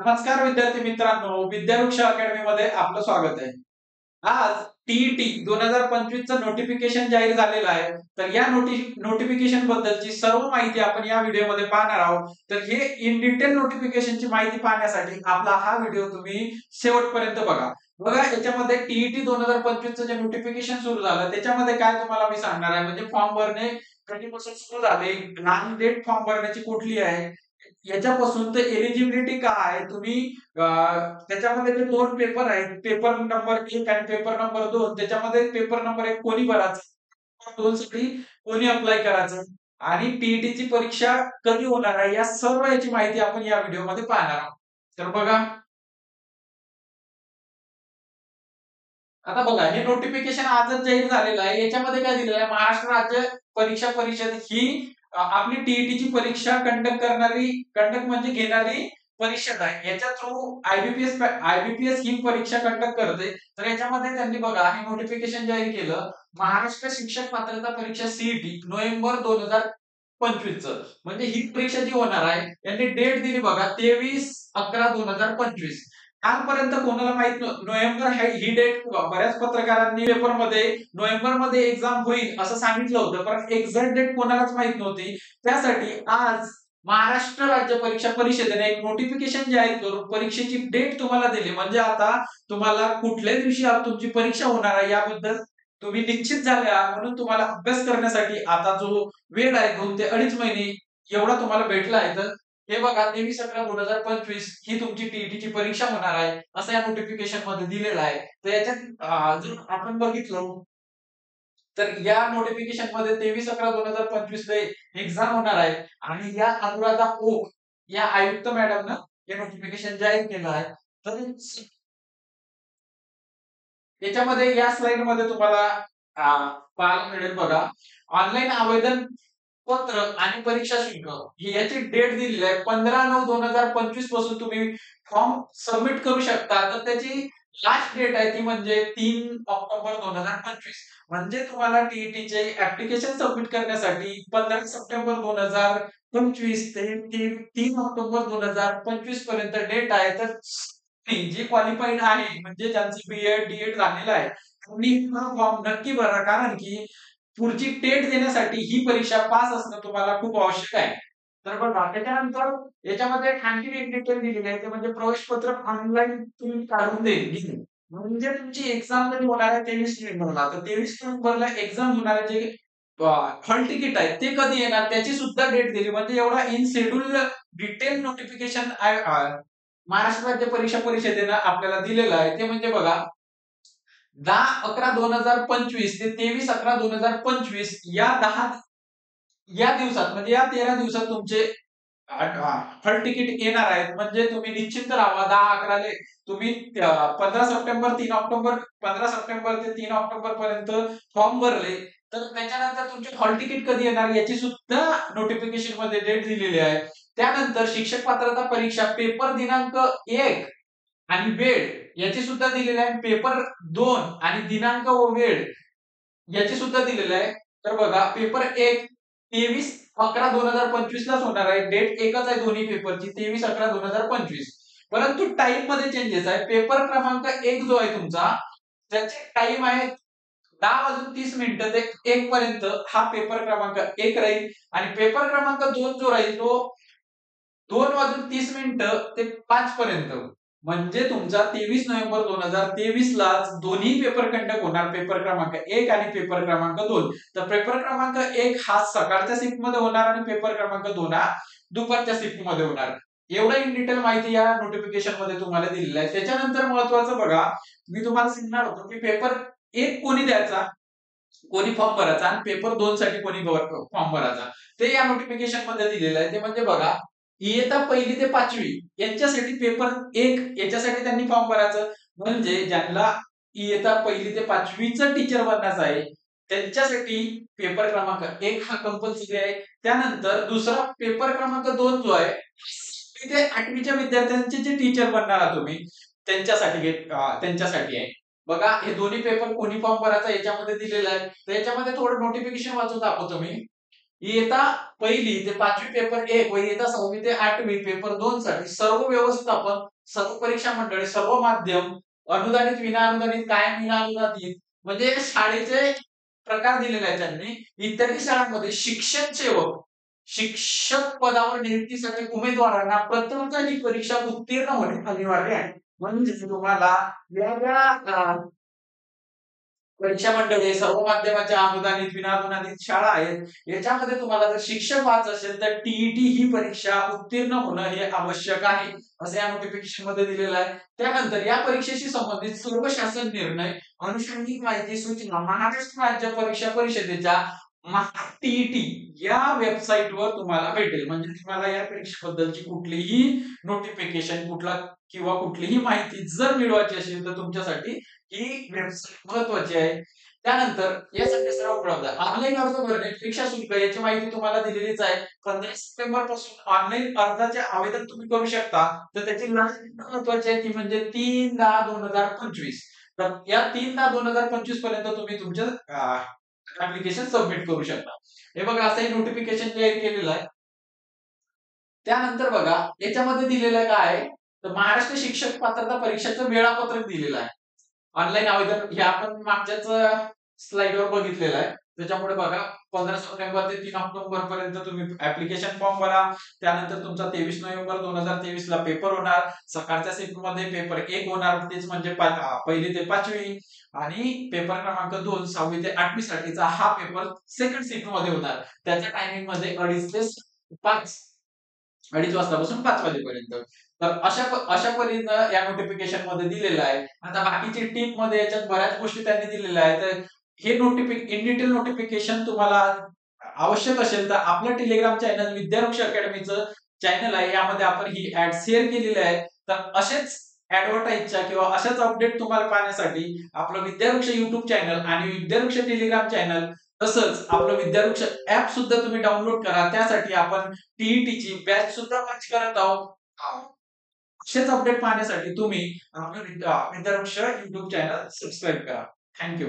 नमस्कार विद्यार्थी मित्रांनो, विद्यावृक्ष अकॅडमी मध्ये आपलं स्वागत आहे. आज टीईटी 2025 चं नोटिफिकेशन जाहीर झालेलं आहे. तर या नोटिफिकेशन बद्दलची सर्व माहिती आपण या व्हिडिओमध्ये पाहणार आहोत. तर हे इन डिटेल नोटिफिकेशनची माहिती पाहण्यासाठी आपला हा व्हिडिओ तुम्ही शेवटपर्यंत बघा. बघा, याच्यामध्ये टीईटी 2025 चं जे नोटिफिकेशन सुरू झालं त्याच्यामध्ये काय तुम्हाला मी सांगणार आहे, म्हणजे फॉर्म भरणे कधीपासून सुरू झाले, लास्ट डेट फॉर्म भरण्याची कुठली आहे, याच्यापासून तर एलिजिबिलिटी काय आहे, तुम्ही त्याच्यामध्ये जे दोन पेपर आहेत, पेपर नंबर 1 आणि पेपर नंबर 2, त्याच्यामध्ये पेपर नंबर 1 कोणी भरायचं, 2 साठी कोणी अप्लाय करायचं आणि टीईटी ची परीक्षा कधी होणार आहे, या सर्व याची माहिती आपण या व्हिडिओमध्ये पाहणार आहोत. तर बघा, आता बघा, हे नोटिफिकेशन आजच जाहीर झालेलं आहे. याच्यामध्ये काय दिलेलं आहे, महाराष्ट्र राज्य परीक्षा परिषद ही आपली टीईटी ची परीक्षा कंडक्ट म्हणजे घेणारी परिषद आहे. याच्या थ्रू आयबीपीएस ही परीक्षा कंडक्ट करते. तर याच्यामध्ये त्यांनी बघा हे नोटिफिकेशन जाहीर केलं, महाराष्ट्र शिक्षक पात्रता परीक्षा सीईटी नोव्हेंबर 2025 च, म्हणजे ही परीक्षा जी होणार आहे यांनी डेट दिली बघा 23/11/2025. आजपर्यंत कोणाला माहित नोव्हेंबर ही डेट, बऱ्याच पत्रकारांनी पेपरमध्ये नोव्हेंबर मध्ये एक्झाम होईल असं सांगितलं होतं, पण एक्झॅक्ट डेट कोणालाच माहित नव्हती. त्यासाठी आज महाराष्ट्र राज्य परीक्षा परिषदेने एक नोटिफिकेशन जाहीर करून परीक्षेची डेट तुम्हाला दिली, म्हणजे आता तुम्हाला कुठल्या दिवशी तुमची परीक्षा होणार आहे याबद्दल तुम्ही निश्चित झाले आहात. म्हणून तुम्हाला अभ्यास करण्यासाठी आता जो वेळ आहे 2 ते 2.5 महिने एवढा तुम्हाला भेटला आहे. तर हे बघा 23/11/2025 ही तुमची टीईटी ची परीक्षा होणार आहे असं या नोटिफिकेशन मध्ये दिलेलं आहे. तर याच्यात जर आपण बघितलं तर या नोटिफिकेशन मध्ये 23/11/2025 ला एक्झाम होणार आहे आणि या अनुराधा ओक या आयुक्त मॅडमनं हे नोटिफिकेशन जाहीर केलं आहे. तर याच्यामध्ये या स्लाइड मध्ये तुम्हाला पाहायला मिळेल बघा, ऑनलाईन आवेदन पत्र आणि परीक्षा शुल्क ही याची डेट दिलेली आहे 15/9/2025 पासून तुम्ही फॉर्म सबमिट करू शकता. तर त्याची लास्ट डेट आहे ती म्हणजे 3 ऑक्टोबर 2025. म्हणजे तुम्हाला टीईटी चे ऍप्लिकेशन सबमिट करण्यासाठी 15 सप्टेंबर 2025 ते 3 ऑक्टोबर 2025 पर्यंत डेट आहे. तर जे क्वालिफाईड आहे, म्हणजे ज्यांचं बीएड डीएड झालेलं आहे, त्यांनी हा फॉर्म नक्की भरा, कारण की पुढची टेट देण्यासाठी ही परीक्षा पास असणं तुम्हाला खूप आवश्यक आहे. तर बघा, त्याच्यानंतर याच्यामध्ये आणखी एक डिटेल दिलेली आहे, ते म्हणजे प्रवेश पत्र ऑनलाईन तुम्ही काढून देईल, म्हणजे तुमची एक्झाम कधी होणार आहे 23 नोव्हेंबरला. तर 23 नोव्हेंबरला एक्झाम होणार आहे. जे हॉल तिकीट आहे ते कधी येणार त्याची सुद्धा डेट दिली, म्हणजे एवढा in schedule detail notification Maharashtra राज्य परीक्षा परिषदेनं आपल्याला दिलेलं आहे. ते म्हणजे बघा, 10/11/2025 ते 23/11/2025 या दिवसात, म्हणजे या 13 दिवसात तुमचे हॉल तिकीट येणार आहेत. म्हणजे तुम्ही निश्चिंत राहा. 10/11 तुम्ही 15 सप्टेंबर ते 3 ऑक्टोबर पर्यंत फॉर्म भरले, तर त्याच्यानंतर तुमचे हॉल तिकीट कधी येणार याची सुद्धा नोटिफिकेशन मध्ये डेट दिलेली आहे. त्यानंतर शिक्षक पात्रता परीक्षा पेपर दिनांक 1 आणि वेळ याची सुद्धा दिलेली आहे. पेपर 2 आणि दिनांक व वेळ याची सुद्धा दिलेलं आहे. तर बघा, पेपर 1 23/11/2025 लाच होणार आहे. डेट एकच आहे दोन्ही पेपरची, 23/11/2025. परंतु टाइम मध्ये चेंजेस आहे. पेपर क्रमांक 1 जो आहे तुमचा, त्याचे टाइम आहे 10:30 ते 1 पर्यंत, हा पेपर क्रमांक 1 राहील. आणि पेपर क्रमांक 2 जो राहील तो 2:30 ते 5 पर्यंत. म्हणजे तुमचा 23 नोव्हेंबर 2023 ला दोन्ही पेपर कंडक्ट होणार, पेपर क्रमांक 1 आणि पेपर क्रमांक 2. तर पेपर क्रमांक 1 हा सकाळच्या शिफ्ट मध्ये होणार आणि पेपर क्रमांक 2 हा दुपारच्या शिफ्ट मध्ये होणार. एवढं इन डिटेल माहिती या नोटिफिकेशन मध्ये तुम्हाला दिलेली आहे. त्याच्यानंतर महत्वाचं बघा, मी तुम्हाला सांगणार होतो की पेपर 1 कोणी द्यायचा, कोणी फॉर्म भरायचा, आणि पेपर 2 साठी कोणी फॉर्म भरायचा, ते या नोटिफिकेशन मध्ये दिलेलं आहे. ते म्हणजे बघा, इयत्ता 1ली ते 5वी यांच्यासाठी पेपर 1 याच्यासाठी त्यांनी फॉर्म भरायचं. म्हणजे ज्यांना इयत्ता 1ली ते 5वीचं टीचर बनण्याचं आहे त्यांच्यासाठी पेपर क्रमांक 1 हा कंपल्सरी आहे. त्यानंतर दुसरा पेपर क्रमांक 2 जो आहे, ते 8वीच्या विद्यार्थ्यांचे जे टीचर बनणार आहात तुम्ही त्यांच्यासाठी आहे. बघा, हे दोन्ही पेपर कोणी फॉर्म भरायचा याच्यामध्ये दिलेलं आहे. तर याच्यामध्ये थोडं नोटिफिकेशन वाचून दाखवतो मी. इयत्ता पहिली ते 5वी पेपर 1 व इयत्ता 6वी ते 8वी पेपर 2 साठी सर्व व्यवस्थापन, सर्व परीक्षा मंडळे, सर्व माध्यम, अनुदानित, विनाअनुदानित, कायम, विनाअनुदानित म्हणजे शाळेचे प्रकार दिलेले आहेत त्यांनी. इत्यादी शाळांमध्ये शिक्षण सेवक, शिक्षक पदावर नियुक्तीसाठी उमेदवारांना प्रथमतः ही परीक्षा उत्तीर्ण होणे अनिवार्य आहे. म्हणजे तुम्हाला वेगळ्या परीक्षा मंडळे, सर्व माध्यमाच्या अनुदानित, विनाअनुदानित शाळा आहेत. याच्यामध्ये तुम्हाला जर शिक्षक व्हायचं असेल तर टीईटी ही परीक्षा उत्तीर्ण होणं हे आवश्यक आहे, असं या नोटिफिकेशन मध्ये दिलेलं आहे. त्यानंतर या परीक्षेशी संबंधित सर्व शासन निर्णय, अनुषंगिक माहिती, सूचना महाराष्ट्र राज्य परीक्षा परिषदेच्या टीईटी या वेबसाईटवर तुम्हाला भेटेल. म्हणजे तुम्हाला या परीक्षेबद्दलची कुठलीही नोटिफिकेशन किंवा कुठलीही माहिती जर मिळवायची असेल तर तुमच्यासाठी ही वेबसाईट महत्वाची आहे. त्यानंतर यासाठी सर्व उपलब्ध आहे. ऑनलाईन अर्ज भरणे, परीक्षा शुल्क याची माहिती तुम्हाला दिलेलीच आहे. 15 सप्टेंबर पासून ऑनलाईन अर्जाचे आवेदन तुम्ही करू शकता. तर त्याची लास्ट महत्वाची आहे ती म्हणजे 3/10/2025. तर या 3/10/2025 पर्यंत तुम्ही तुमचं ऍप्लिकेशन सबमिट करू शकता. हे बघा असं नोटिफिकेशन जाहीर केलेलं आहे. त्यानंतर बघा याच्यामध्ये दिलेलं काय आहे, तर महाराष्ट्र शिक्षक पात्रता परीक्षेचं वेळापत्रक दिलेलं आहे. ऑनलाईन आवेदन हे आपण मागच्याच स्लाइडवर बघितलेलं आहे. त्याच्यामुळे बघा 15 सप्टेंबर ते 3 ऑक्टोबर पर्यंत तुम्ही ऍप्लिकेशन फॉर्म भरा. त्यानंतर तुमचा 23 नोव्हेंबर 2023 ला पेपर होणार. सकाळच्या शिफ्टमध्ये पेपर 1 होणार, तेच म्हणजे पहिली ते 5वी आणि पेपर क्रमांक 2 6वी ते 8वी साठीचा हा पेपर सेकंड शिफ्टमध्ये होणार. त्याच्या टायमिंग मध्ये 2:30 ते 5 2:30 वाजतापासून 5 वाजेपर्यंत. तर अशा परीनं या नोटिफिकेशन मध्ये दिलेलं आहे. आता बाकीची टीप मध्ये याच्यात बऱ्याच गोष्टी त्यांनी दिलेल्या आहेत. तर हे इन डिटेल नोटिफिकेशन तुम्हाला आवश्यक असेल तर आपलं टेलिग्राम चॅनल विद्यावृक्ष अकॅडमीचं चॅनल आहे, यामध्ये आपण ही ऍड शेअर केलेली आहे. तर असेच ऍडव्हर्टाईजच्या किंवा अशाच अपडेट तुम्हाला पाहण्यासाठी आपलं विद्यावृक्ष युट्यूब चॅनल आणि विद्यावृक्ष टेलिग्राम चॅनल तसंच आपलं विद्यावृक्ष ऍप सुद्धा तुम्ही डाउनलोड करा. त्यासाठी आपण टीईटीची बॅच सुद्धा लॉन्च करत आहोत. असेच अपडेट पाहण्यासाठी तुम्ही आपलं विद्यावृक्ष युट्यूब चॅनल सबस्क्राईब करा. थँक्यू.